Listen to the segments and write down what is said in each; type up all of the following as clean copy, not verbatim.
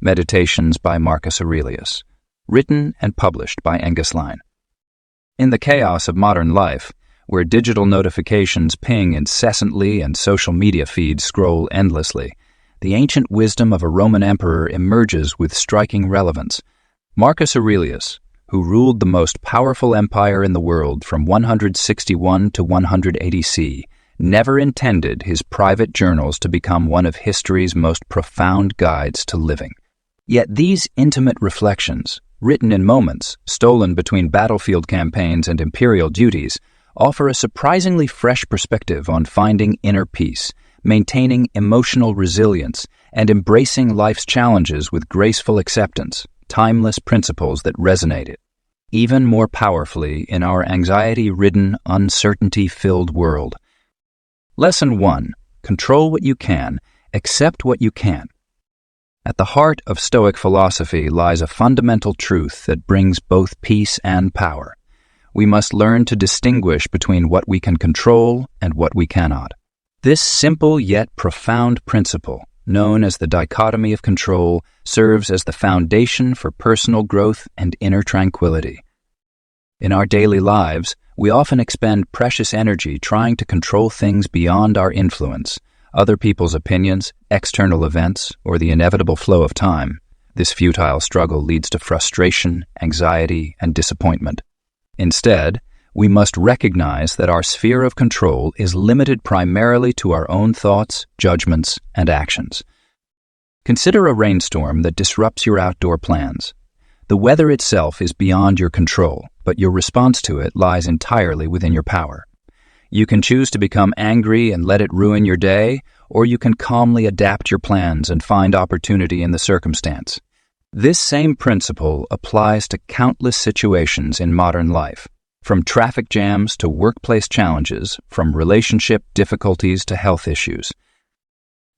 Meditations by Marcus Aurelius, written and published by Ngasline. In the chaos of modern life, where digital notifications ping incessantly and social media feeds scroll endlessly, the ancient wisdom of a Roman emperor emerges with striking relevance. Marcus Aurelius, who ruled the most powerful empire in the world from 161 to 180 CE, never intended his private journals to become one of history's most profound guides to living. Yet these intimate reflections, written in moments, stolen between battlefield campaigns and imperial duties, offer a surprisingly fresh perspective on finding inner peace, maintaining emotional resilience, and embracing life's challenges with graceful acceptance, timeless principles that resonate even more powerfully in our anxiety-ridden, uncertainty-filled world. Lesson 1. Control what you can, accept what you can't. At the heart of Stoic philosophy lies a fundamental truth that brings both peace and power. We must learn to distinguish between what we can control and what we cannot. This simple yet profound principle, known as the dichotomy of control, serves as the foundation for personal growth and inner tranquility. In our daily lives, we often expend precious energy trying to control things beyond our influence, other people's opinions, external events, or the inevitable flow of time. This futile struggle leads to frustration, anxiety, and disappointment. Instead, we must recognize that our sphere of control is limited primarily to our own thoughts, judgments, and actions. Consider a rainstorm that disrupts your outdoor plans. The weather itself is beyond your control, but your response to it lies entirely within your power. You can choose to become angry and let it ruin your day, or you can calmly adapt your plans and find opportunity in the circumstance. This same principle applies to countless situations in modern life, from traffic jams to workplace challenges, from relationship difficulties to health issues.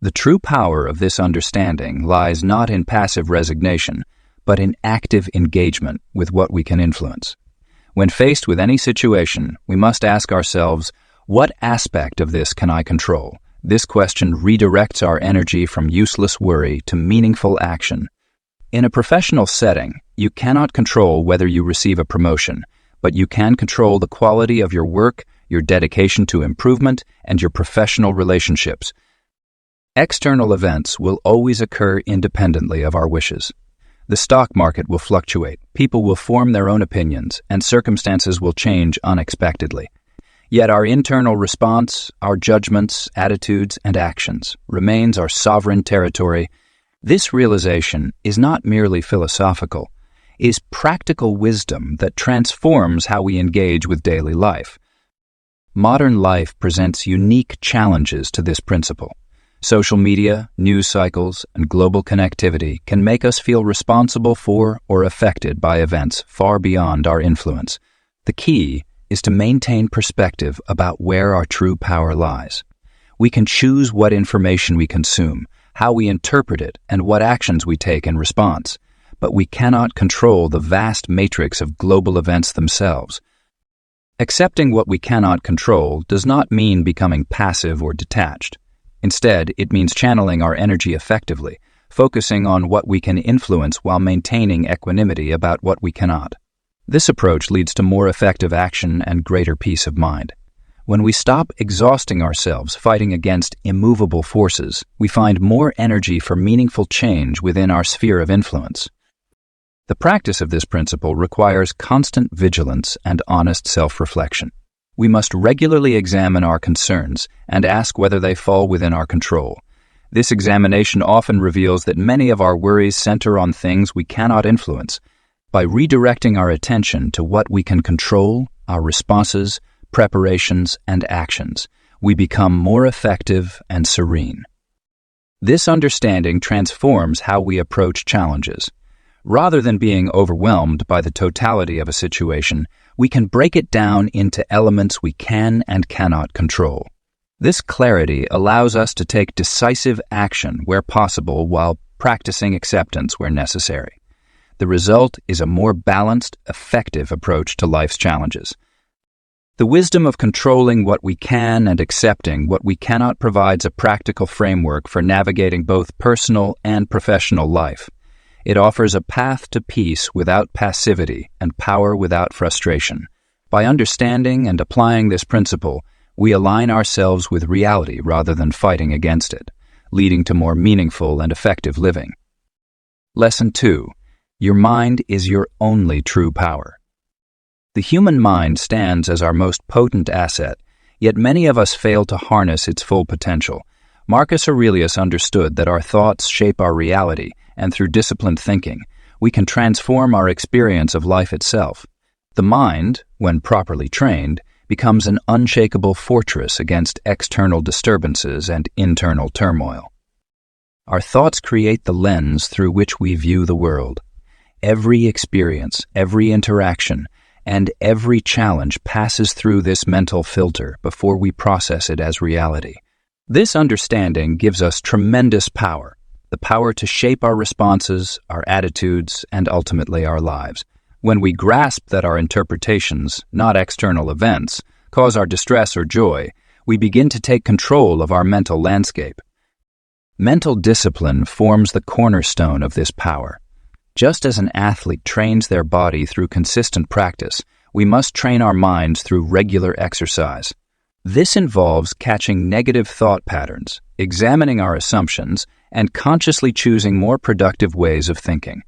The true power of this understanding lies not in passive resignation, but in active engagement with what we can influence. When faced with any situation, we must ask ourselves, what aspect of this can I control? This question redirects our energy from useless worry to meaningful action. In a professional setting, you cannot control whether you receive a promotion, but you can control the quality of your work, your dedication to improvement, and your professional relationships. External events will always occur independently of our wishes. The stock market will fluctuate, people will form their own opinions, and circumstances will change unexpectedly. Yet our internal response, our judgments, attitudes, and actions remains our sovereign territory. This realization is not merely philosophical, it is practical wisdom that transforms how we engage with daily life. Modern life presents unique challenges to this principle. Social media, news cycles, and global connectivity can make us feel responsible for or affected by events far beyond our influence. The key is to maintain perspective about where our true power lies. We can choose what information we consume, how we interpret it, and what actions we take in response, but we cannot control the vast matrix of global events themselves. Accepting what we cannot control does not mean becoming passive or detached. Instead, it means channeling our energy effectively, focusing on what we can influence while maintaining equanimity about what we cannot. This approach leads to more effective action and greater peace of mind. When we stop exhausting ourselves fighting against immovable forces, we find more energy for meaningful change within our sphere of influence. The practice of this principle requires constant vigilance and honest self-reflection. We must regularly examine our concerns and ask whether they fall within our control. This examination often reveals that many of our worries center on things we cannot influence. By redirecting our attention to what we can control, our responses, preparations, and actions, we become more effective and serene. This understanding transforms how we approach challenges. Rather than being overwhelmed by the totality of a situation, we can break it down into elements we can and cannot control. This clarity allows us to take decisive action where possible while practicing acceptance where necessary. The result is a more balanced, effective approach to life's challenges. The wisdom of controlling what we can and accepting what we cannot provides a practical framework for navigating both personal and professional life. It offers a path to peace without passivity and power without frustration. By understanding and applying this principle, we align ourselves with reality rather than fighting against it, leading to more meaningful and effective living. Lesson 2. Your mind is your only true power. The human mind stands as our most potent asset, yet many of us fail to harness its full potential. Marcus Aurelius understood that our thoughts shape our reality, and through disciplined thinking, we can transform our experience of life itself. The mind, when properly trained, becomes an unshakable fortress against external disturbances and internal turmoil. Our thoughts create the lens through which we view the world. Every experience, every interaction, and every challenge passes through this mental filter before we process it as reality. This understanding gives us tremendous power, the power to shape our responses, our attitudes, and ultimately our lives. When we grasp that our interpretations, not external events, cause our distress or joy, we begin to take control of our mental landscape. Mental discipline forms the cornerstone of this power. Just as an athlete trains their body through consistent practice, we must train our minds through regular exercise. This involves catching negative thought patterns, examining our assumptions, and consciously choosing more productive ways of thinking.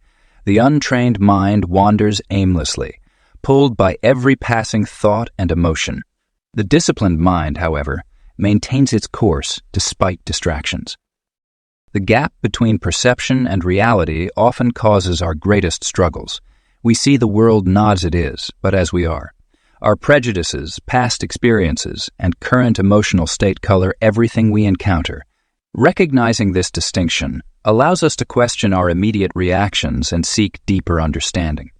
The untrained mind wanders aimlessly, pulled by every passing thought and emotion. The disciplined mind, however, maintains its course despite distractions. The gap between perception and reality often causes our greatest struggles. We see the world not as it is, but as we are. Our prejudices, past experiences, and current emotional state color everything we encounter. Recognizing this distinction allows us to question our immediate reactions and seek deeper understanding.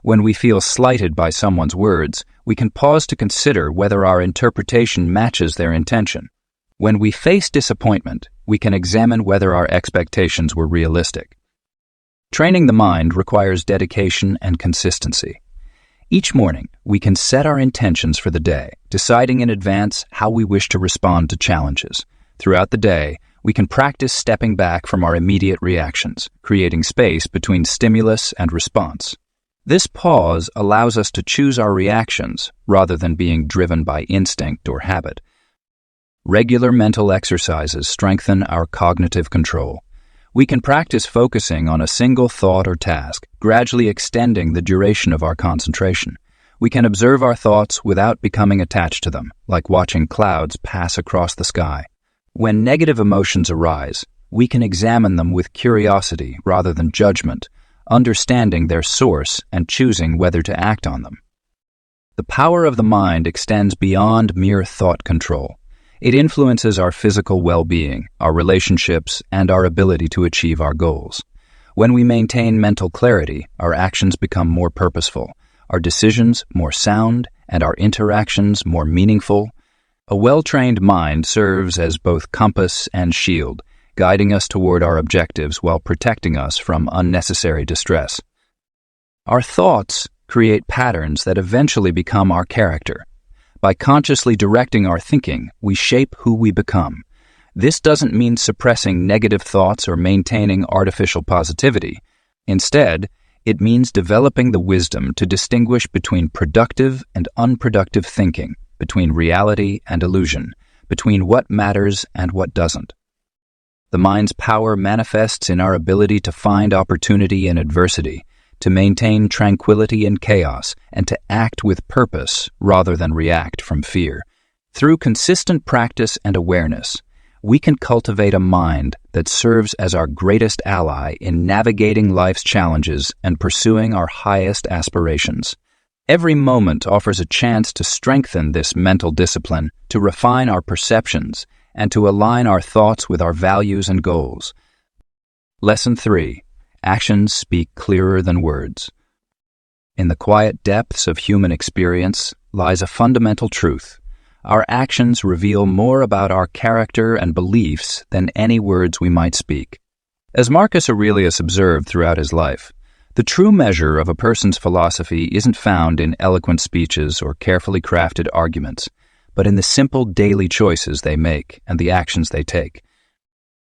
When we feel slighted by someone's words, we can pause to consider whether our interpretation matches their intention. When we face disappointment, we can examine whether our expectations were realistic. Training the mind requires dedication and consistency. Each morning, we can set our intentions for the day, deciding in advance how we wish to respond to challenges. Throughout the day, we can practice stepping back from our immediate reactions, creating space between stimulus and response. This pause allows us to choose our reactions rather than being driven by instinct or habit. Regular mental exercises strengthen our cognitive control. We can practice focusing on a single thought or task, gradually extending the duration of our concentration. We can observe our thoughts without becoming attached to them, like watching clouds pass across the sky. When negative emotions arise, we can examine them with curiosity rather than judgment, understanding their source and choosing whether to act on them. The power of the mind extends beyond mere thought control. It influences our physical well-being, our relationships, and our ability to achieve our goals. When we maintain mental clarity, our actions become more purposeful, our decisions more sound, and our interactions more meaningful. A well-trained mind serves as both compass and shield, guiding us toward our objectives while protecting us from unnecessary distress. Our thoughts create patterns that eventually become our character. By consciously directing our thinking, we shape who we become. This doesn't mean suppressing negative thoughts or maintaining artificial positivity. Instead, it means developing the wisdom to distinguish between productive and unproductive thinking, between reality and illusion, between what matters and what doesn't. The mind's power manifests in our ability to find opportunity in adversity, to maintain tranquility in chaos, and to act with purpose rather than react from fear. Through consistent practice and awareness, we can cultivate a mind that serves as our greatest ally in navigating life's challenges and pursuing our highest aspirations. Every moment offers a chance to strengthen this mental discipline, to refine our perceptions, and to align our thoughts with our values and goals. Lesson 3. Actions speak clearer than words. In the quiet depths of human experience lies a fundamental truth. Our actions reveal more about our character and beliefs than any words we might speak. As Marcus Aurelius observed throughout his life, the true measure of a person's philosophy isn't found in eloquent speeches or carefully crafted arguments, but in the simple daily choices they make and the actions they take.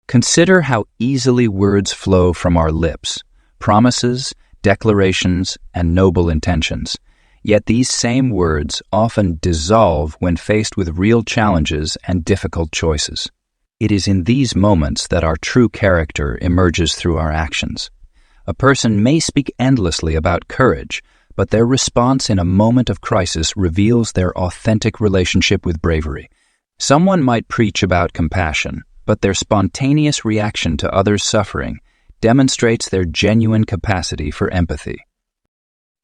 Consider how easily words flow from our lips, promises, declarations, and noble intentions. Yet these same words often dissolve when faced with real challenges and difficult choices. It is in these moments that our true character emerges through our actions. A person may speak endlessly about courage, but their response in a moment of crisis reveals their authentic relationship with bravery. Someone might preach about compassion, but their spontaneous reaction to others' suffering demonstrates their genuine capacity for empathy.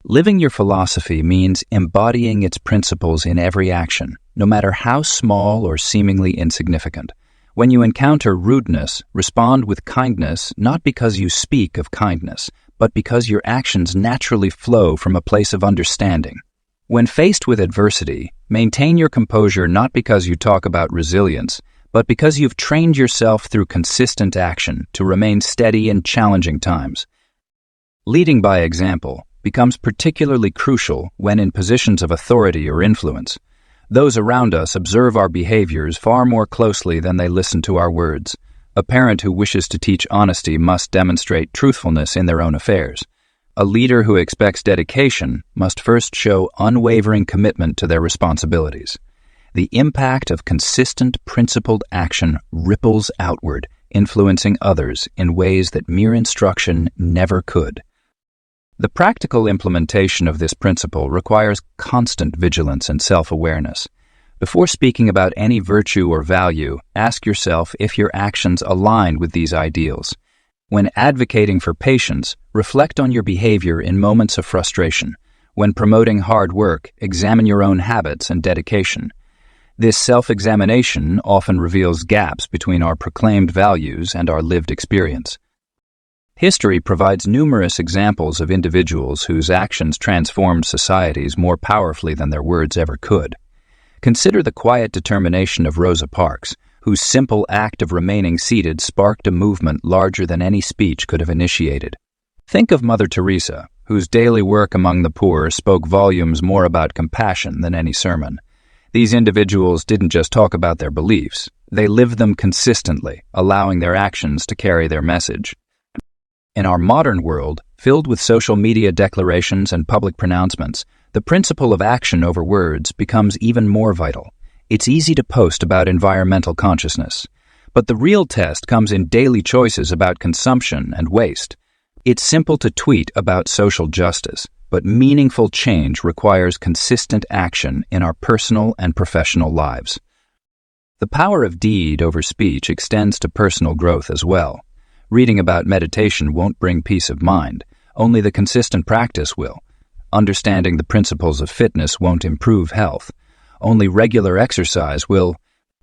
Living your philosophy means embodying its principles in every action, no matter how small or seemingly insignificant. When you encounter rudeness, respond with kindness, not because you speak of kindness, but because your actions naturally flow from a place of understanding. When faced with adversity, maintain your composure not because you talk about resilience, but because you've trained yourself through consistent action to remain steady in challenging times. Leading by example becomes particularly crucial when in positions of authority or influence. Those around us observe our behaviors far more closely than they listen to our words. A parent who wishes to teach honesty must demonstrate truthfulness in their own affairs. A leader who expects dedication must first show unwavering commitment to their responsibilities. The impact of consistent, principled action ripples outward, influencing others in ways that mere instruction never could. The practical implementation of this principle requires constant vigilance and self-awareness. Before speaking about any virtue or value, ask yourself if your actions align with these ideals. When advocating for patience, reflect on your behavior in moments of frustration. When promoting hard work, examine your own habits and dedication. This self-examination often reveals gaps between our proclaimed values and our lived experience. History provides numerous examples of individuals whose actions transformed societies more powerfully than their words ever could. Consider the quiet determination of Rosa Parks, whose simple act of remaining seated sparked a movement larger than any speech could have initiated. Think of Mother Teresa, whose daily work among the poor spoke volumes more about compassion than any sermon. These individuals didn't just talk about their beliefs, they lived them consistently, allowing their actions to carry their message. In our modern world, filled with social media declarations and public pronouncements, the principle of action over words becomes even more vital. It's easy to post about environmental consciousness, but the real test comes in daily choices about consumption and waste. It's simple to tweet about social justice, but meaningful change requires consistent action in our personal and professional lives. The power of deed over speech extends to personal growth as well. Reading about meditation won't bring peace of mind, only the consistent practice will. Understanding the principles of fitness won't improve health, only regular exercise will.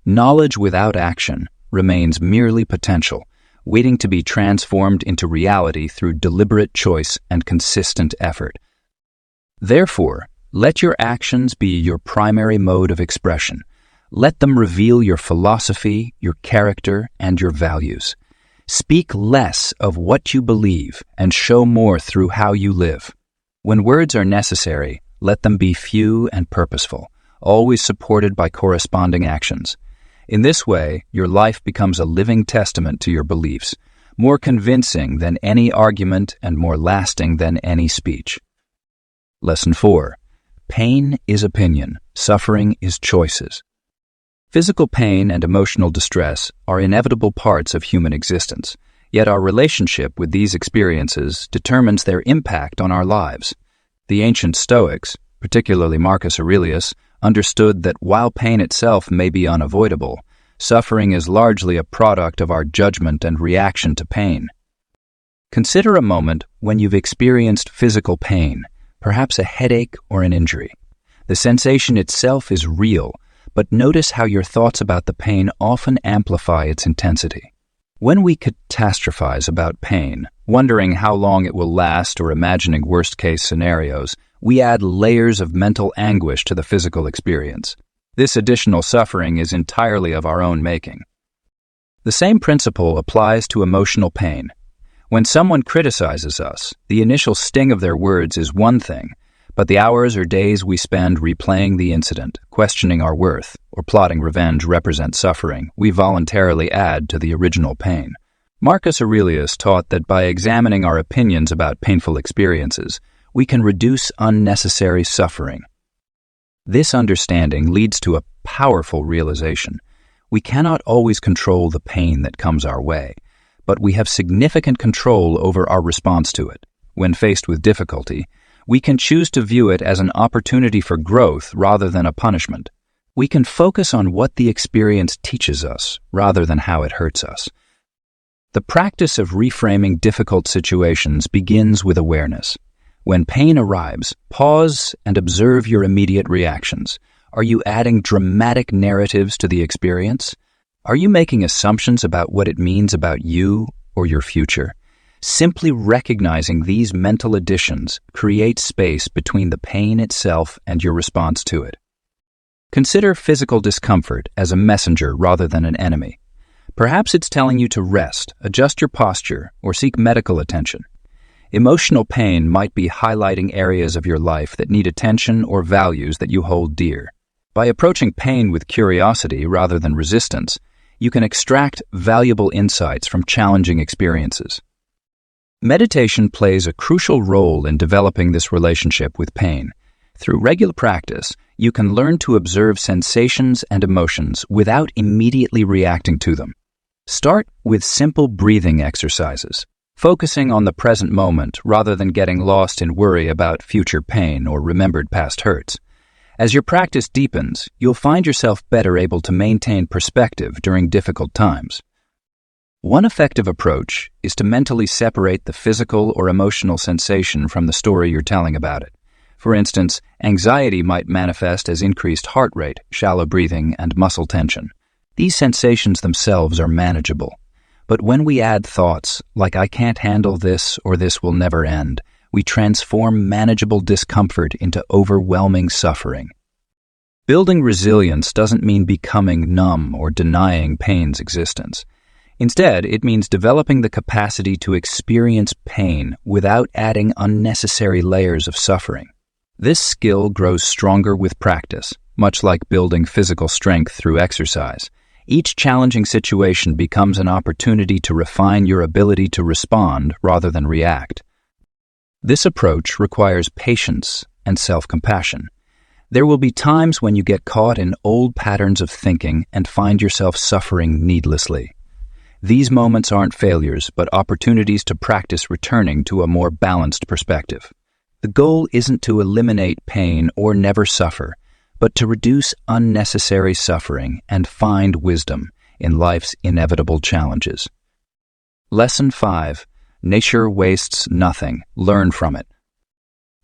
Knowledge without action remains merely potential, waiting to be transformed into reality through deliberate choice and consistent effort. Therefore, let your actions be your primary mode of expression. Let them reveal your philosophy, your character, and your values. Speak less of what you believe and show more through how you live. When words are necessary, let them be few and purposeful, always supported by corresponding actions. In this way, your life becomes a living testament to your beliefs, more convincing than any argument and more lasting than any speech. Lesson 4. Pain is opinion, suffering is choices. Physical pain and emotional distress are inevitable parts of human existence, yet our relationship with these experiences determines their impact on our lives. The ancient Stoics, particularly Marcus Aurelius, understood that while pain itself may be unavoidable, suffering is largely a product of our judgment and reaction to pain. Consider a moment when you've experienced physical pain, perhaps a headache or an injury. The sensation itself is real, but notice how your thoughts about the pain often amplify its intensity. When we catastrophize about pain, wondering how long it will last or imagining worst-case scenarios, we add layers of mental anguish to the physical experience. This additional suffering is entirely of our own making. The same principle applies to emotional pain. When someone criticizes us, the initial sting of their words is one thing, but the hours or days we spend replaying the incident, questioning our worth, or plotting revenge represent suffering we voluntarily add to the original pain. Marcus Aurelius taught that by examining our opinions about painful experiences, we can reduce unnecessary suffering. This understanding leads to a powerful realization. We cannot always control the pain that comes our way, but we have significant control over our response to it. When faced with difficulty, we can choose to view it as an opportunity for growth rather than a punishment. We can focus on what the experience teaches us rather than how it hurts us. The practice of reframing difficult situations begins with awareness. When pain arrives, pause and observe your immediate reactions. Are you adding dramatic narratives to the experience? Are you making assumptions about what it means about you or your future? Simply recognizing these mental additions creates space between the pain itself and your response to it. Consider physical discomfort as a messenger rather than an enemy. Perhaps it's telling you to rest, adjust your posture, or seek medical attention. Emotional pain might be highlighting areas of your life that need attention or values that you hold dear. By approaching pain with curiosity rather than resistance, you can extract valuable insights from challenging experiences. Meditation plays a crucial role in developing this relationship with pain. Through regular practice, you can learn to observe sensations and emotions without immediately reacting to them. Start with simple breathing exercises, focusing on the present moment rather than getting lost in worry about future pain or remembered past hurts. As your practice deepens, you'll find yourself better able to maintain perspective during difficult times. One effective approach is to mentally separate the physical or emotional sensation from the story you're telling about it. For instance, anxiety might manifest as increased heart rate, shallow breathing, and muscle tension. These sensations themselves are manageable. But when we add thoughts like "I can't handle this" or "this will never end," we transform manageable discomfort into overwhelming suffering. Building resilience doesn't mean becoming numb or denying pain's existence. Instead, it means developing the capacity to experience pain without adding unnecessary layers of suffering. This skill grows stronger with practice, much like building physical strength through exercise. Each challenging situation becomes an opportunity to refine your ability to respond rather than react. This approach requires patience and self-compassion. There will be times when you get caught in old patterns of thinking and find yourself suffering needlessly. These moments aren't failures, but opportunities to practice returning to a more balanced perspective. The goal isn't to eliminate pain or never suffer, but to reduce unnecessary suffering and find wisdom in life's inevitable challenges. Lesson 5. Nature wastes nothing. Learn from it.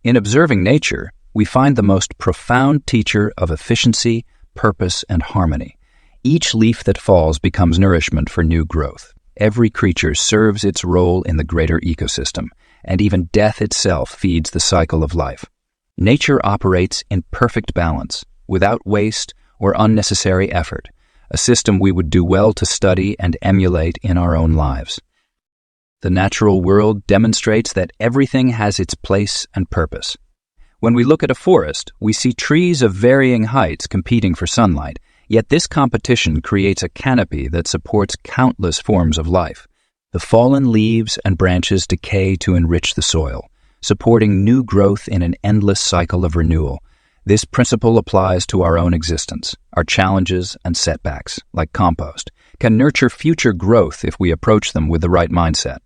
In observing nature, we find the most profound teacher of efficiency, purpose, and harmony. Each leaf that falls becomes nourishment for new growth. Every creature serves its role in the greater ecosystem, and even death itself feeds the cycle of life. Nature operates in perfect balance, without waste or unnecessary effort, a system we would do well to study and emulate in our own lives. The natural world demonstrates that everything has its place and purpose. When we look at a forest, we see trees of varying heights competing for sunlight, yet this competition creates a canopy that supports countless forms of life. The fallen leaves and branches decay to enrich the soil, supporting new growth in an endless cycle of renewal. This principle applies to our own existence. Our challenges and setbacks, like compost, can nurture future growth if we approach them with the right mindset.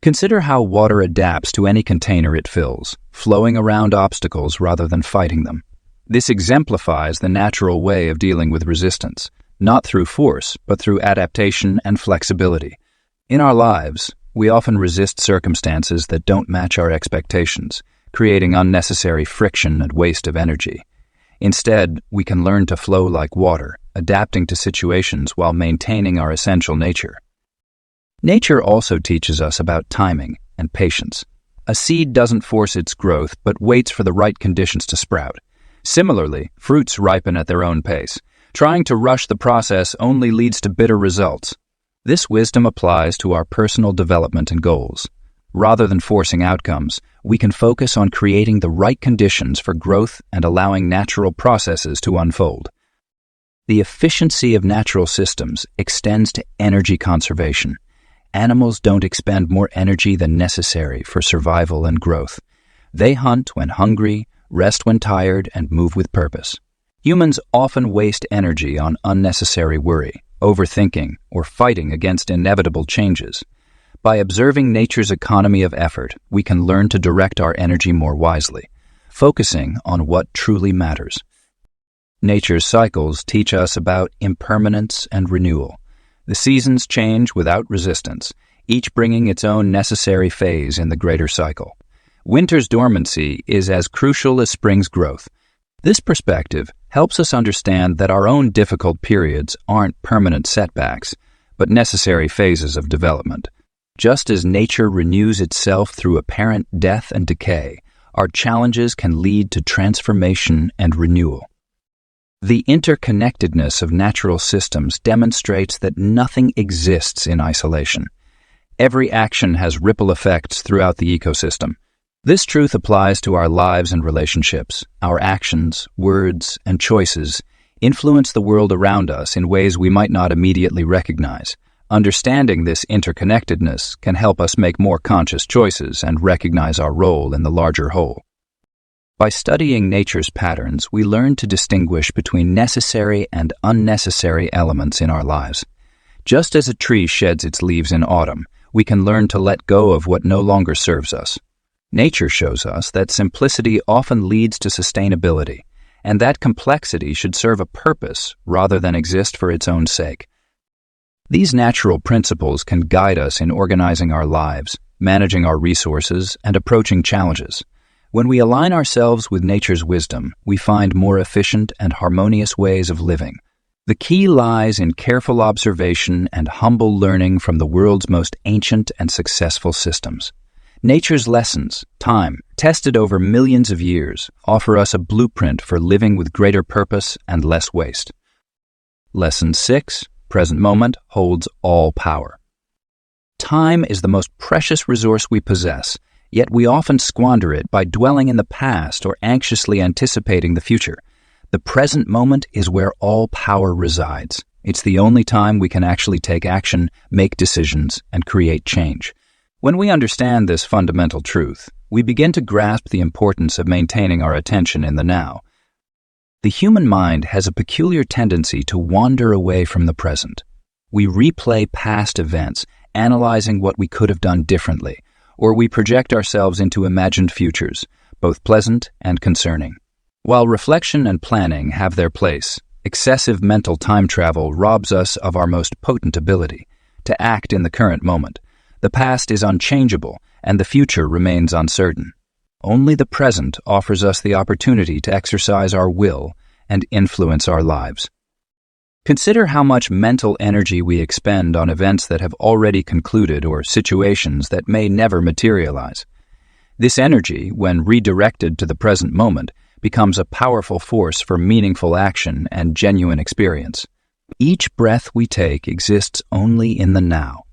Consider how water adapts to any container it fills, flowing around obstacles rather than fighting them. This exemplifies the natural way of dealing with resistance, not through force, but through adaptation and flexibility. In our lives, we often resist circumstances that don't match our expectations, creating unnecessary friction and waste of energy. Instead, we can learn to flow like water, adapting to situations while maintaining our essential nature. Nature also teaches us about timing and patience. A seed doesn't force its growth, but waits for the right conditions to sprout. Similarly, fruits ripen at their own pace. Trying to rush the process only leads to bitter results. This wisdom applies to our personal development and goals. Rather than forcing outcomes, we can focus on creating the right conditions for growth and allowing natural processes to unfold. The efficiency of natural systems extends to energy conservation. Animals don't expend more energy than necessary for survival and growth. They hunt when hungry, rest when tired, and move with purpose. Humans often waste energy on unnecessary worry, overthinking, or fighting against inevitable changes. By observing nature's economy of effort, we can learn to direct our energy more wisely, focusing on what truly matters. Nature's cycles teach us about impermanence and renewal. The seasons change without resistance, each bringing its own necessary phase in the greater cycle. Winter's dormancy is as crucial as spring's growth. This perspective helps us understand that our own difficult periods aren't permanent setbacks, but necessary phases of development. Just as nature renews itself through apparent death and decay, our challenges can lead to transformation and renewal. The interconnectedness of natural systems demonstrates that nothing exists in isolation. Every action has ripple effects throughout the ecosystem. This truth applies to our lives and relationships. Our actions, words, and choices influence the world around us in ways we might not immediately recognize. Understanding this interconnectedness can help us make more conscious choices and recognize our role in the larger whole. By studying nature's patterns, we learn to distinguish between necessary and unnecessary elements in our lives. Just as a tree sheds its leaves in autumn, we can learn to let go of what no longer serves us. Nature shows us that simplicity often leads to sustainability, and that complexity should serve a purpose rather than exist for its own sake. These natural principles can guide us in organizing our lives, managing our resources, and approaching challenges. When we align ourselves with nature's wisdom, we find more efficient and harmonious ways of living. The key lies in careful observation and humble learning from the world's most ancient and successful systems. Nature's lessons, time, tested over millions of years, offer us a blueprint for living with greater purpose and less waste. Lesson 6, present moment holds all power. Time is the most precious resource we possess, yet we often squander it by dwelling in the past or anxiously anticipating the future. The present moment is where all power resides. It's the only time we can actually take action, make decisions, and create change. When we understand this fundamental truth, we begin to grasp the importance of maintaining our attention in the now. The human mind has a peculiar tendency to wander away from the present. We replay past events, analyzing what we could have done differently, or we project ourselves into imagined futures, both pleasant and concerning. While reflection and planning have their place, excessive mental time travel robs us of our most potent ability to act in the current moment. The past is unchangeable, and the future remains uncertain. Only the present offers us the opportunity to exercise our will and influence our lives. Consider how much mental energy we expend on events that have already concluded or situations that may never materialize. This energy, when redirected to the present moment, becomes a powerful force for meaningful action and genuine experience. Each breath we take exists only in the now.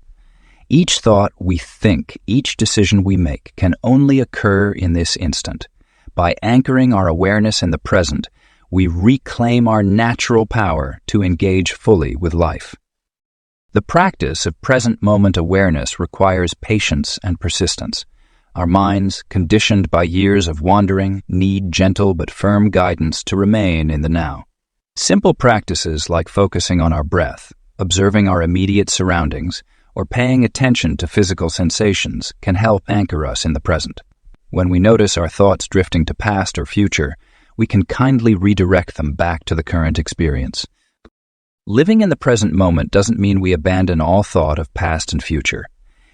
Each thought we think, each decision we make can only occur in this instant. By anchoring our awareness in the present, we reclaim our natural power to engage fully with life. The practice of present moment awareness requires patience and persistence. Our minds, conditioned by years of wandering, need gentle but firm guidance to remain in the now. Simple practices like focusing on our breath, observing our immediate surroundings, or paying attention to physical sensations can help anchor us in the present. When we notice our thoughts drifting to past or future, we can kindly redirect them back to the current experience. Living in the present moment doesn't mean we abandon all thought of past and future.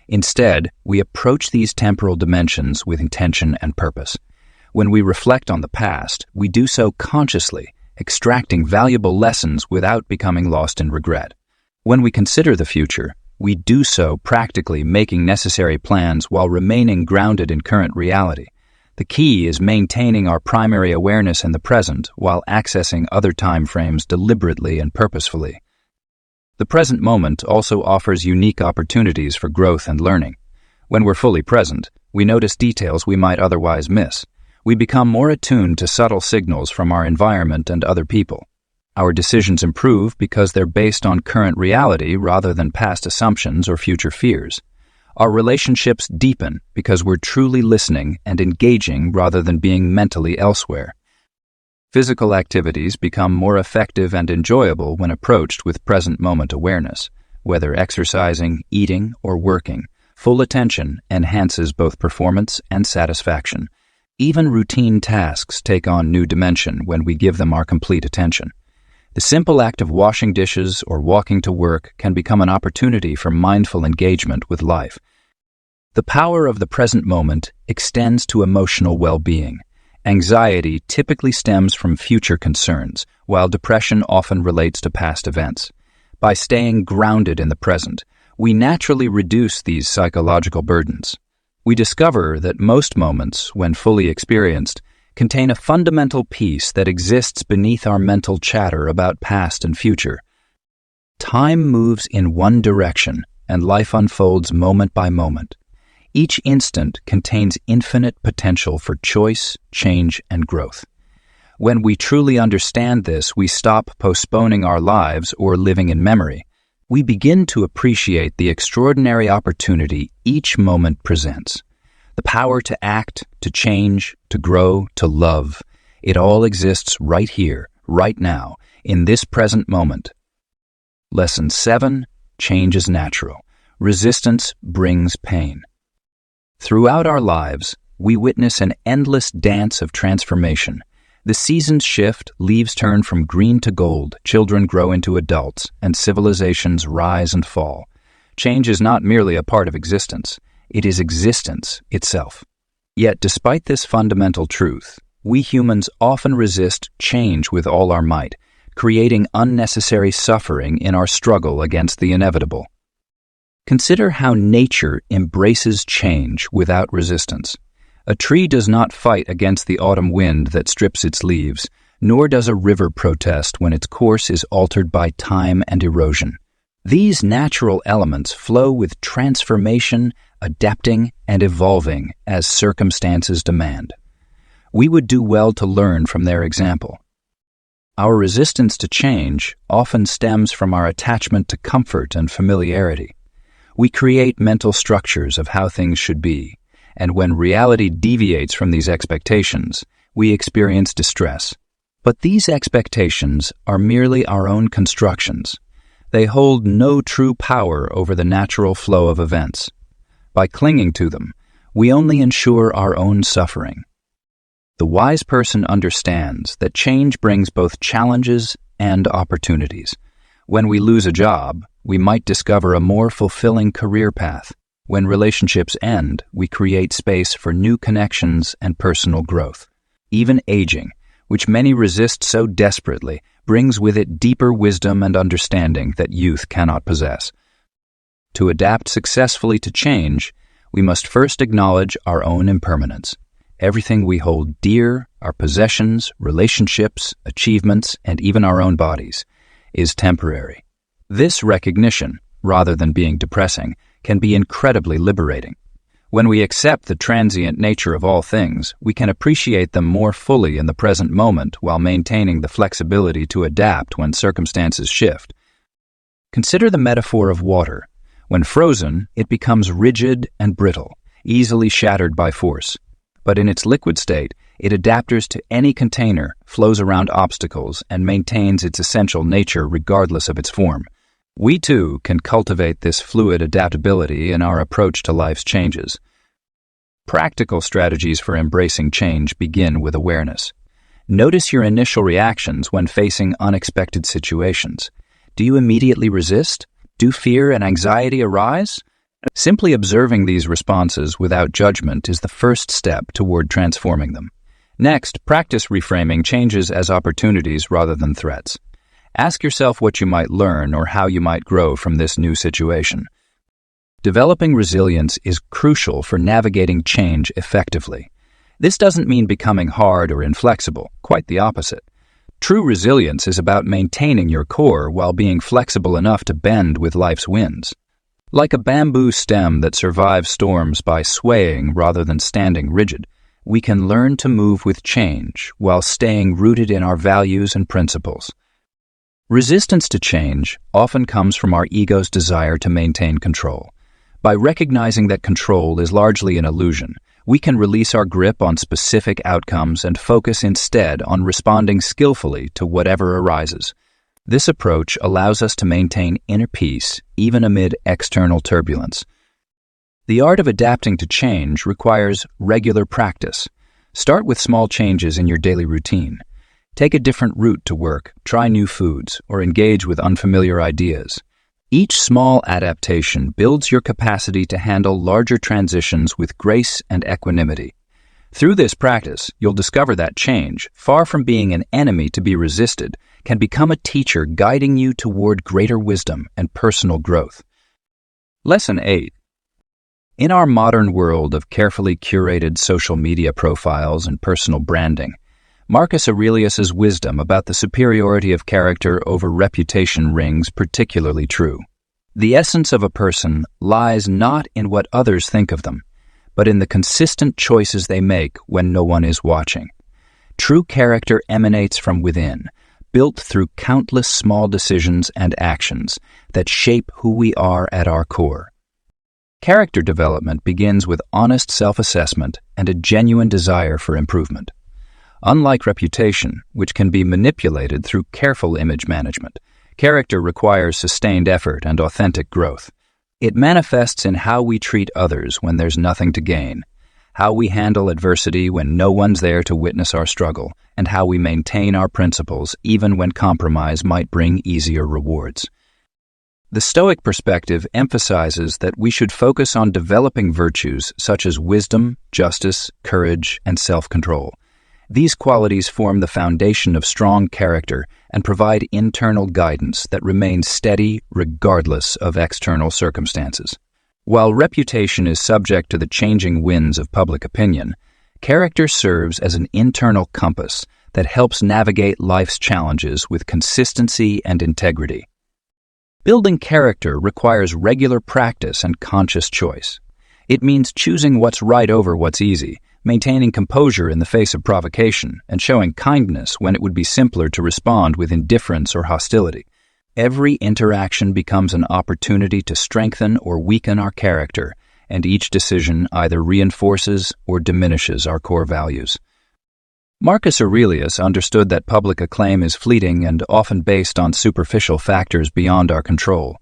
Instead, we approach these temporal dimensions with intention and purpose. When we reflect on the past, we do so consciously, extracting valuable lessons without becoming lost in regret. When we consider the future, we do so practically making necessary plans while remaining grounded in current reality. The key is maintaining our primary awareness in the present while accessing other time frames deliberately and purposefully. The present moment also offers unique opportunities for growth and learning. When we're fully present, we notice details we might otherwise miss. We become more attuned to subtle signals from our environment and other people. Our decisions improve because they're based on current reality rather than past assumptions or future fears. Our relationships deepen because we're truly listening and engaging rather than being mentally elsewhere. Physical activities become more effective and enjoyable when approached with present moment awareness. Whether exercising, eating, or working, full attention enhances both performance and satisfaction. Even routine tasks take on new dimension when we give them our complete attention. The simple act of washing dishes or walking to work can become an opportunity for mindful engagement with life. The power of the present moment extends to emotional well-being. Anxiety typically stems from future concerns, while depression often relates to past events. By staying grounded in the present, we naturally reduce these psychological burdens. We discover that most moments, when fully experienced, contain a fundamental peace that exists beneath our mental chatter about past and future. Time moves in one direction, and life unfolds moment by moment. Each instant contains infinite potential for choice, change, and growth. When we truly understand this, we stop postponing our lives or living in memory. We begin to appreciate the extraordinary opportunity each moment presents. The power to act, to change, to grow, to love. It all exists right here, right now, in this present moment. Lesson 7. Change is natural. Resistance brings pain. Throughout our lives, we witness an endless dance of transformation. The seasons shift, leaves turn from green to gold, children grow into adults, and civilizations rise and fall. Change is not merely a part of existence. It is existence itself. Yet, despite this fundamental truth, we humans often resist change with all our might, creating unnecessary suffering in our struggle against the inevitable. Consider how nature embraces change without resistance. A tree does not fight against the autumn wind that strips its leaves, nor does a river protest when its course is altered by time and erosion. These natural elements flow with transformation, adapting, and evolving as circumstances demand. We would do well to learn from their example. Our resistance to change often stems from our attachment to comfort and familiarity. We create mental structures of how things should be, and when reality deviates from these expectations, we experience distress. But these expectations are merely our own constructions. They hold no true power over the natural flow of events. By clinging to them, we only ensure our own suffering. The wise person understands that change brings both challenges and opportunities. When we lose a job, we might discover a more fulfilling career path. When relationships end, we create space for new connections and personal growth. Even aging, which many resist so desperately, brings with it deeper wisdom and understanding that youth cannot possess. To adapt successfully to change, we must first acknowledge our own impermanence. Everything we hold dear, our possessions, relationships, achievements, and even our own bodies, is temporary. This recognition, rather than being depressing, can be incredibly liberating. When we accept the transient nature of all things, we can appreciate them more fully in the present moment while maintaining the flexibility to adapt when circumstances shift. Consider the metaphor of water. When frozen, it becomes rigid and brittle, easily shattered by force. But in its liquid state, it adapts to any container, flows around obstacles, and maintains its essential nature regardless of its form. We, too, can cultivate this fluid adaptability in our approach to life's changes. Practical strategies for embracing change begin with awareness. Notice your initial reactions when facing unexpected situations. Do you immediately resist? Do fear and anxiety arise? Simply observing these responses without judgment is the first step toward transforming them. Next, practice reframing changes as opportunities rather than threats. Ask yourself what you might learn or how you might grow from this new situation. Developing resilience is crucial for navigating change effectively. This doesn't mean becoming hard or inflexible, quite the opposite. True resilience is about maintaining your core while being flexible enough to bend with life's winds. Like a bamboo stem that survives storms by swaying rather than standing rigid, we can learn to move with change while staying rooted in our values and principles. Resistance to change often comes from our ego's desire to maintain control. By recognizing that control is largely an illusion, we can release our grip on specific outcomes and focus instead on responding skillfully to whatever arises. This approach allows us to maintain inner peace even amid external turbulence. The art of adapting to change requires regular practice. Start with small changes in your daily routine. Take a different route to work, try new foods, or engage with unfamiliar ideas. Each small adaptation builds your capacity to handle larger transitions with grace and equanimity. Through this practice, you'll discover that change, far from being an enemy to be resisted, can become a teacher guiding you toward greater wisdom and personal growth. Lesson 8. In our modern world of carefully curated social media profiles and personal branding, Marcus Aurelius's wisdom about the superiority of character over reputation rings particularly true. The essence of a person lies not in what others think of them, but in the consistent choices they make when no one is watching. True character emanates from within, built through countless small decisions and actions that shape who we are at our core. Character development begins with honest self-assessment and a genuine desire for improvement. Unlike reputation, which can be manipulated through careful image management, character requires sustained effort and authentic growth. It manifests in how we treat others when there's nothing to gain, how we handle adversity when no one's there to witness our struggle, and how we maintain our principles even when compromise might bring easier rewards. The Stoic perspective emphasizes that we should focus on developing virtues such as wisdom, justice, courage, and self-control. These qualities form the foundation of strong character and provide internal guidance that remains steady regardless of external circumstances. While reputation is subject to the changing winds of public opinion, character serves as an internal compass that helps navigate life's challenges with consistency and integrity. Building character requires regular practice and conscious choice. It means choosing what's right over what's easy, maintaining composure in the face of provocation, and showing kindness when it would be simpler to respond with indifference or hostility. Every interaction becomes an opportunity to strengthen or weaken our character, and each decision either reinforces or diminishes our core values. Marcus Aurelius understood that public acclaim is fleeting and often based on superficial factors beyond our control.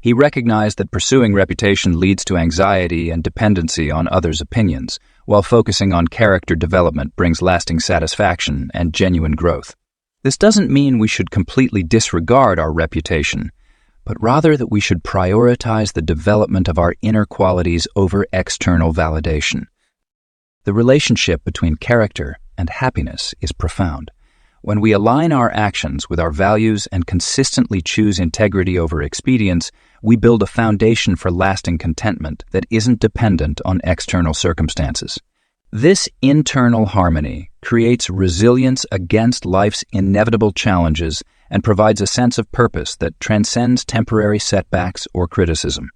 He recognized that pursuing reputation leads to anxiety and dependency on others' opinions, while focusing on character development brings lasting satisfaction and genuine growth. This doesn't mean we should completely disregard our reputation, but rather that we should prioritize the development of our inner qualities over external validation. The relationship between character and happiness is profound. When we align our actions with our values and consistently choose integrity over expedience, we build a foundation for lasting contentment that isn't dependent on external circumstances. This internal harmony creates resilience against life's inevitable challenges and provides a sense of purpose that transcends temporary setbacks or criticism.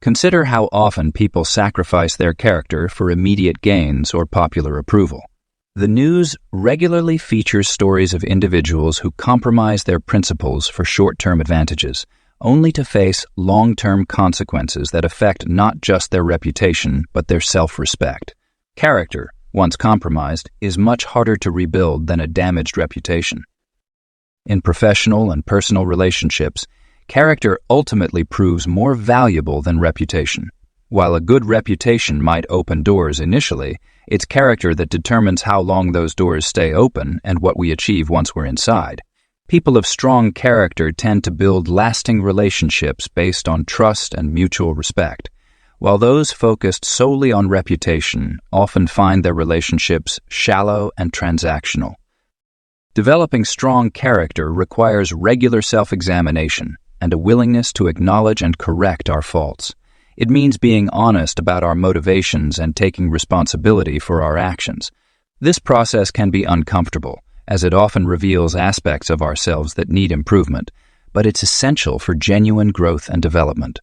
Consider how often people sacrifice their character for immediate gains or popular approval. The news regularly features stories of individuals who compromise their principles for short-term advantages, only to face long-term consequences that affect not just their reputation, but their self-respect. Character, once compromised, is much harder to rebuild than a damaged reputation. In professional and personal relationships, character ultimately proves more valuable than reputation. While a good reputation might open doors initially, it's character that determines how long those doors stay open and what we achieve once we're inside. People of strong character tend to build lasting relationships based on trust and mutual respect, while those focused solely on reputation often find their relationships shallow and transactional. Developing strong character requires regular self-examination and a willingness to acknowledge and correct our faults. It means being honest about our motivations and taking responsibility for our actions. This process can be uncomfortable, as it often reveals aspects of ourselves that need improvement, but it's essential for genuine growth and development.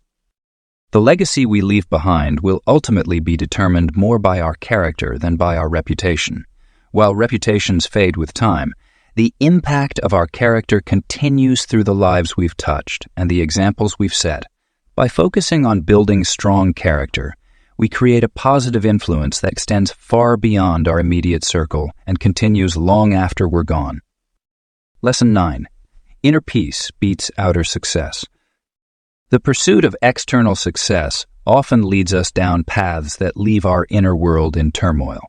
The legacy we leave behind will ultimately be determined more by our character than by our reputation. While reputations fade with time, The impact of our character continues through the lives we've touched and the examples we've set. By focusing on building strong character, we create a positive influence that extends far beyond our immediate circle and continues long after we're gone. Lesson 9. Inner peace beats outer success. The pursuit of external success often leads us down paths that leave our inner world in turmoil.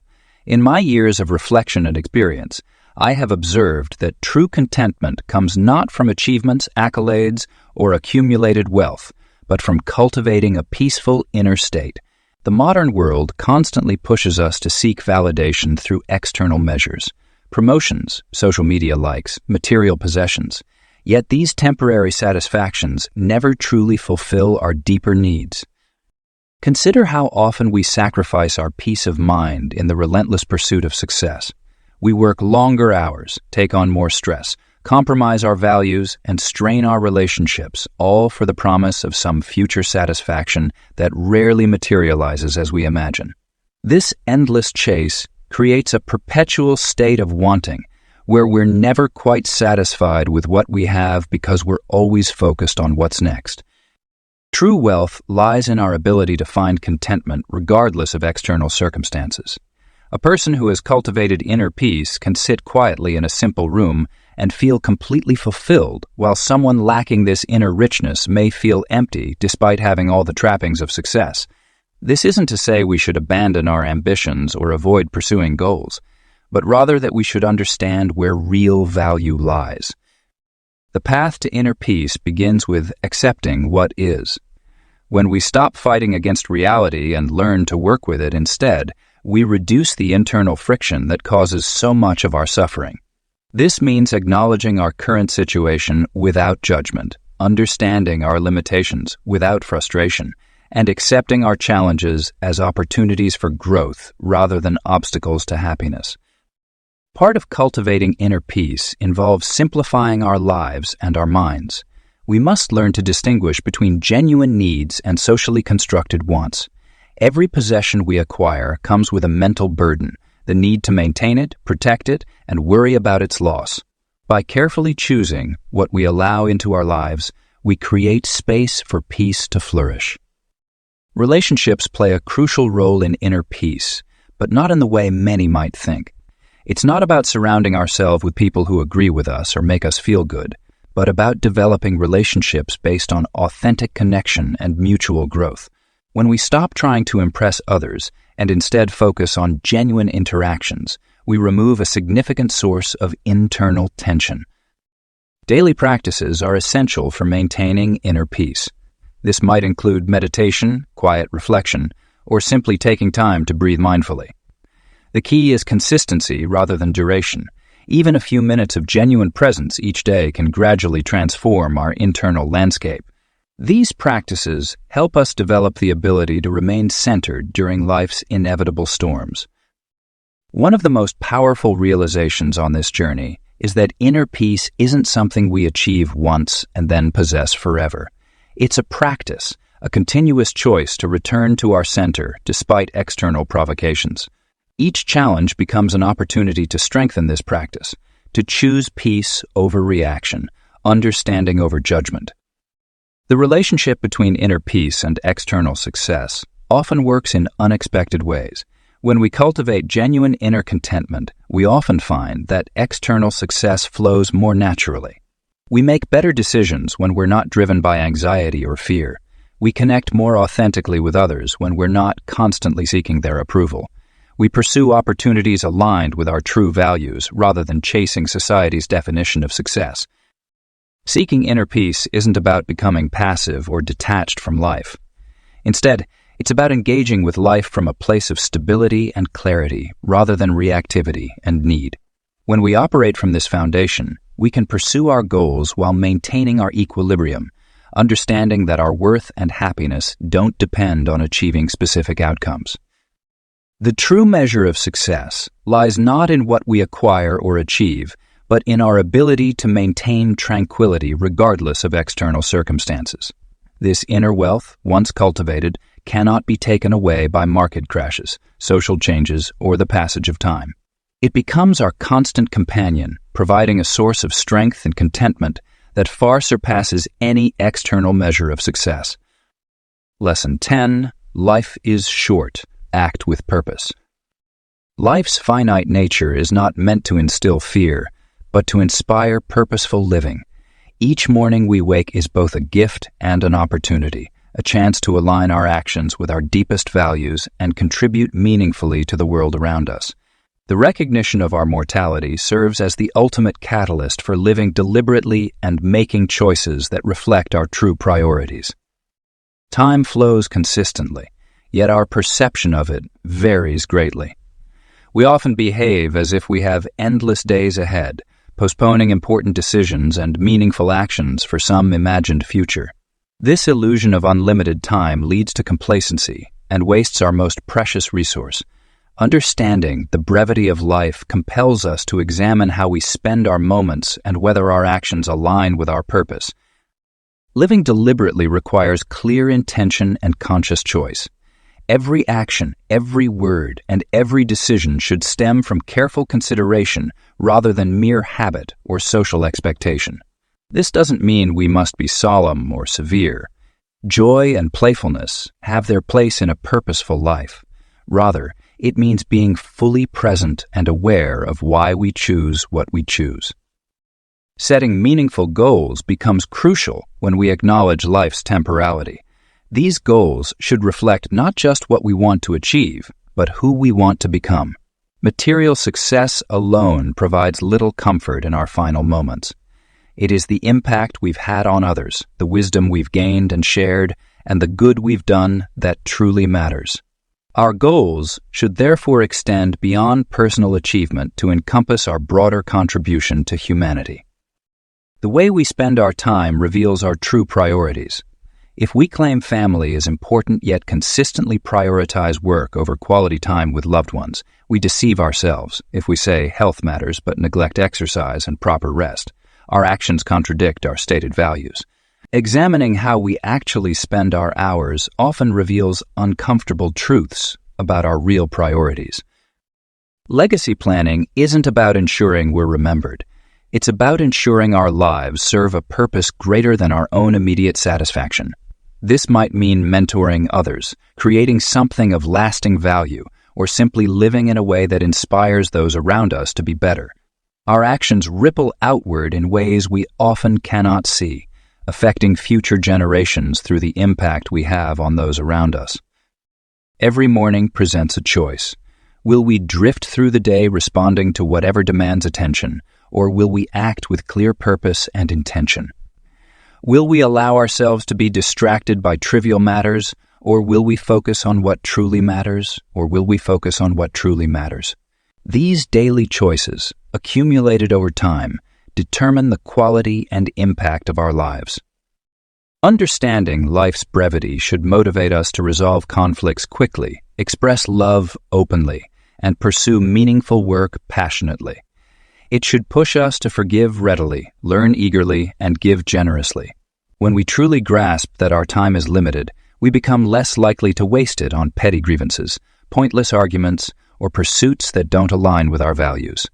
In my years of reflection and experience, I have observed that true contentment comes not from achievements, accolades, or accumulated wealth, but from cultivating a peaceful inner state. The modern world constantly pushes us to seek validation through external measures, promotions, social media likes, material possessions. Yet these temporary satisfactions never truly fulfill our deeper needs. Consider how often we sacrifice our peace of mind in the relentless pursuit of success. We work longer hours, take on more stress, compromise our values, and strain our relationships, all for the promise of some future satisfaction that rarely materializes as we imagine. This endless chase creates a perpetual state of wanting, where we're never quite satisfied with what we have because we're always focused on what's next. True wealth lies in our ability to find contentment regardless of external circumstances. A person who has cultivated inner peace can sit quietly in a simple room and feel completely fulfilled, while someone lacking this inner richness may feel empty despite having all the trappings of success. This isn't to say we should abandon our ambitions or avoid pursuing goals, but rather that we should understand where real value lies. The path to inner peace begins with accepting what is. When we stop fighting against reality and learn to work with it instead, we reduce the internal friction that causes so much of our suffering. This means acknowledging our current situation without judgment, understanding our limitations without frustration, and accepting our challenges as opportunities for growth rather than obstacles to happiness. Part of cultivating inner peace involves simplifying our lives and our minds. We must learn to distinguish between genuine needs and socially constructed wants. Every possession we acquire comes with a mental burden, the need to maintain it, protect it, and worry about its loss. By carefully choosing what we allow into our lives, we create space for peace to flourish. Relationships play a crucial role in inner peace, but not in the way many might think. It's not about surrounding ourselves with people who agree with us or make us feel good, but about developing relationships based on authentic connection and mutual growth. When we stop trying to impress others and instead focus on genuine interactions, we remove a significant source of internal tension. Daily practices are essential for maintaining inner peace. This might include meditation, quiet reflection, or simply taking time to breathe mindfully. The key is consistency rather than duration. Even a few minutes of genuine presence each day can gradually transform our internal landscape. These practices help us develop the ability to remain centered during life's inevitable storms. One of the most powerful realizations on this journey is that inner peace isn't something we achieve once and then possess forever. It's a practice, a continuous choice to return to our center despite external provocations. Each challenge becomes an opportunity to strengthen this practice, to choose peace over reaction, understanding over judgment. The relationship between inner peace and external success often works in unexpected ways. When we cultivate genuine inner contentment, we often find that external success flows more naturally. We make better decisions when we're not driven by anxiety or fear. We connect more authentically with others when we're not constantly seeking their approval. We pursue opportunities aligned with our true values rather than chasing society's definition of success. Seeking inner peace isn't about becoming passive or detached from life. Instead, it's about engaging with life from a place of stability and clarity rather than reactivity and need. When we operate from this foundation, we can pursue our goals while maintaining our equilibrium, understanding that our worth and happiness don't depend on achieving specific outcomes. The true measure of success lies not in what we acquire or achieve, but in our ability to maintain tranquility regardless of external circumstances. This inner wealth, once cultivated, cannot be taken away by market crashes, social changes, or the passage of time. It becomes our constant companion, providing a source of strength and contentment that far surpasses any external measure of success. Lesson 10. Life is short. Act with purpose. Life's finite nature is not meant to instill fear, but to inspire purposeful living. Each morning we wake is both a gift and an opportunity, a chance to align our actions with our deepest values and contribute meaningfully to the world around us. The recognition of our mortality serves as the ultimate catalyst for living deliberately and making choices that reflect our true priorities. Time flows consistently, yet our perception of it varies greatly. We often behave as if we have endless days ahead, postponing important decisions and meaningful actions for some imagined future. This illusion of unlimited time leads to complacency and wastes our most precious resource. Understanding the brevity of life compels us to examine how we spend our moments and whether our actions align with our purpose. Living deliberately requires clear intention and conscious choice. Every action, every word, and every decision should stem from careful consideration rather than mere habit or social expectation. This doesn't mean we must be solemn or severe. Joy and playfulness have their place in a purposeful life. Rather, it means being fully present and aware of why we choose what we choose. Setting meaningful goals becomes crucial when we acknowledge life's temporality. These goals should reflect not just what we want to achieve, but who we want to become. Material success alone provides little comfort in our final moments. It is the impact we've had on others, the wisdom we've gained and shared, and the good we've done that truly matters. Our goals should therefore extend beyond personal achievement to encompass our broader contribution to humanity. The way we spend our time reveals our true priorities. If we claim family is important yet consistently prioritize work over quality time with loved ones, we deceive ourselves. If we say health matters but neglect exercise and proper rest, our actions contradict our stated values. Examining how we actually spend our hours often reveals uncomfortable truths about our real priorities. Legacy planning isn't about ensuring we're remembered. It's about ensuring our lives serve a purpose greater than our own immediate satisfaction. This might mean mentoring others, creating something of lasting value, or simply living in a way that inspires those around us to be better. Our actions ripple outward in ways we often cannot see, affecting future generations through the impact we have on those around us. Every morning presents a choice. Will we drift through the day responding to whatever demands attention, or will we act with clear purpose and intention? Will we allow ourselves to be distracted by trivial matters, or will we focus on what truly matters, These daily choices, accumulated over time, determine the quality and impact of our lives. Understanding life's brevity should motivate us to resolve conflicts quickly, express love openly, and pursue meaningful work passionately. It should push us to forgive readily, learn eagerly, and give generously. When we truly grasp that our time is limited, we become less likely to waste it on petty grievances, pointless arguments, or pursuits that don't align with our values.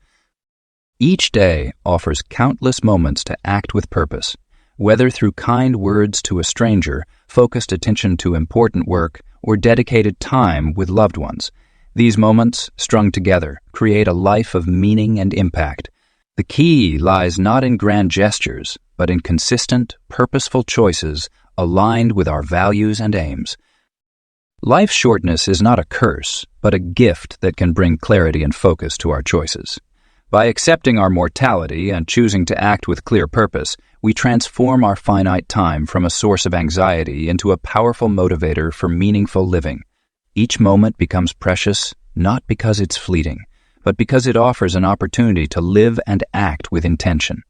Each day offers countless moments to act with purpose, whether through kind words to a stranger, focused attention to important work, or dedicated time with loved ones. These moments, strung together, create a life of meaning and impact. The key lies not in grand gestures, but in consistent, purposeful choices aligned with our values and aims. Life's shortness is not a curse, but a gift that can bring clarity and focus to our choices. By accepting our mortality and choosing to act with clear purpose, we transform our finite time from a source of anxiety into a powerful motivator for meaningful living. Each moment becomes precious, not because it's fleeting, but because it offers an opportunity to live and act with intention.